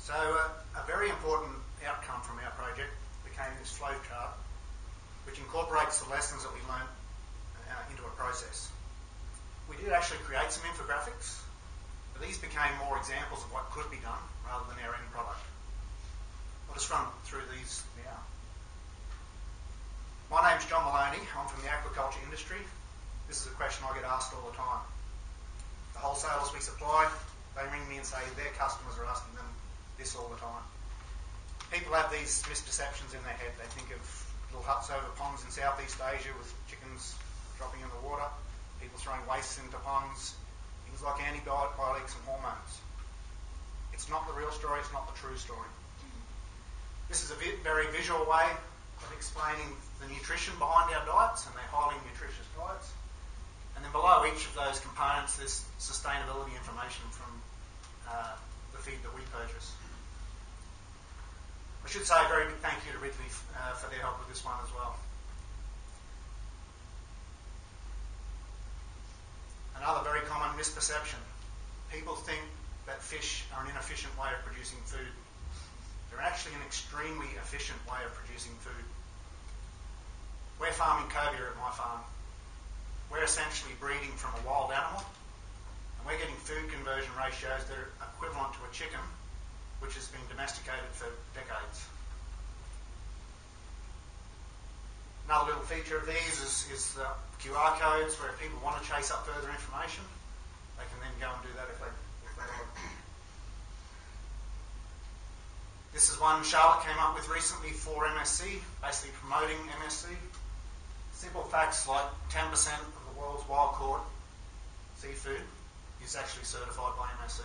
So a very important outcome from our project became this flow chart, which incorporates the lessons that we learned into a process. We did actually create some infographics, but these became more examples of what could be done rather than our end product. I'll just run through these now. My name's John Maloney. I'm from the aquaculture industry. This is a question I get asked all the time. The wholesalers we supply, they ring me and say their customers are asking them this all the time. People have these misperceptions in their head. They think of little huts over ponds in Southeast Asia with chickens dropping in the water, people throwing wastes into ponds, things like antibiotics and hormones. It's not the real story, it's not the true story. This is a very visual way of explaining the nutrition behind our diets, and they're highly nutritious diets. And then below each of those components, there's sustainability information from the feed that we purchase. I should say a very big thank you to Ridley for their help with this one as well. Another very common misperception. People think that fish are an inefficient way of producing food. They're actually an extremely efficient way of producing food. We're farming cobia at my farm. We're essentially breeding from a wild animal, and we're getting food conversion ratios that are equivalent to a chicken, which has been domesticated for decades. Another little feature of these is the QR codes, where if people want to chase up further information, they can then go and do that if they want. This is one Charlotte came up with recently for MSC, basically promoting MSC. Simple facts like 10% of the world's wild-caught seafood is actually certified by MSC.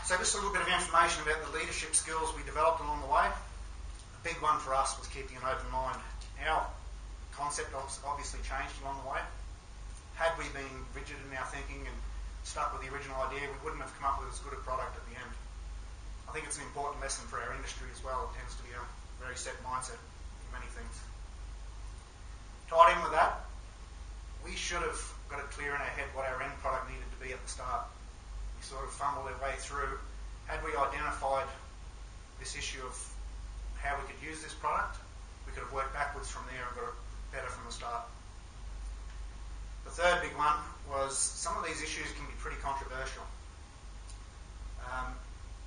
So just a little bit of information about the leadership skills we developed along the way. A big one for us was keeping an open mind. Our concept obviously changed along the way. Had we been rigid in our thinking and stuck with the original idea, we wouldn't have come up with as good a product at the end. I think it's an important lesson for our industry as well. It tends to be a very set mindset in many things. Tied in with that, we should have got it clear in our head what our end product needed to be at the start. We sort of fumbled our way through. Had we identified this issue of how we could use this product, we could have worked backwards from there and got it better from the start. The third big one was some of these issues can be pretty controversial.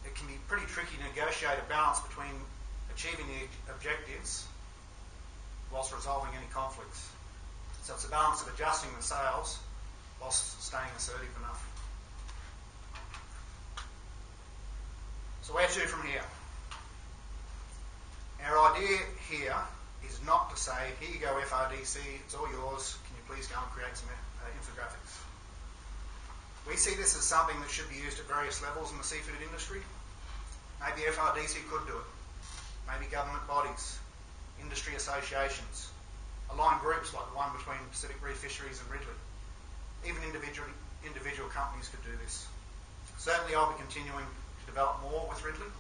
It can be pretty tricky to negotiate a balance between achieving the objectives whilst resolving any conflicts. So it's a balance of adjusting the sales whilst staying assertive enough. So where to from here? Our idea here is not to say, here you go FRDC, it's all yours, can you please go and create some infographics. We see this as something that should be used at various levels in the seafood industry. Maybe FRDC could do it. Maybe government bodies, industry associations, aligned groups like the one between Pacific Reef Fisheries and Ridley. Even individual companies could do this. Certainly I'll be continuing to develop more with Ridley.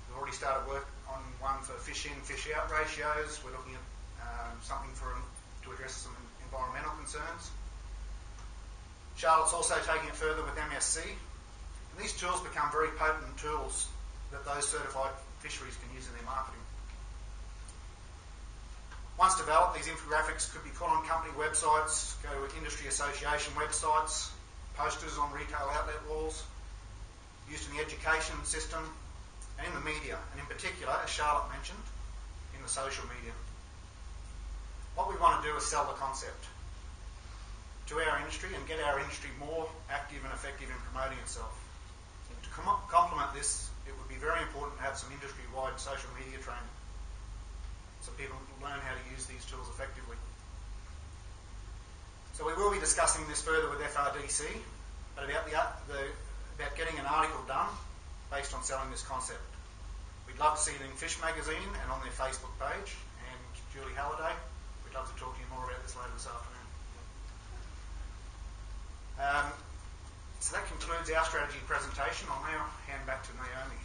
We've already started work on one for fish in, fish out ratios. We're looking at something to address some environmental concerns. Charlotte's also taking it further with MSC. And these tools become very potent tools that those certified fisheries can use in their marketing. Once developed, these infographics could be put on company websites, go to industry association websites, posters on retail outlet walls, used in the education system and in the media, and in particular, as Charlotte mentioned, in the social media. What we want to do is sell the concept to our industry and get our industry more active and effective in promoting itself. And to complement this, it would be very important to have some industry-wide social media training so people learn how to use these tools effectively. So we will be discussing this further with FRDC, but about getting an article done based on selling this concept. We'd love to see it in Fish Magazine and on their Facebook page, and Julie Halliday, we'd love to talk to you more about this later this afternoon. So that concludes our strategy presentation. I'll now hand back to Naomi.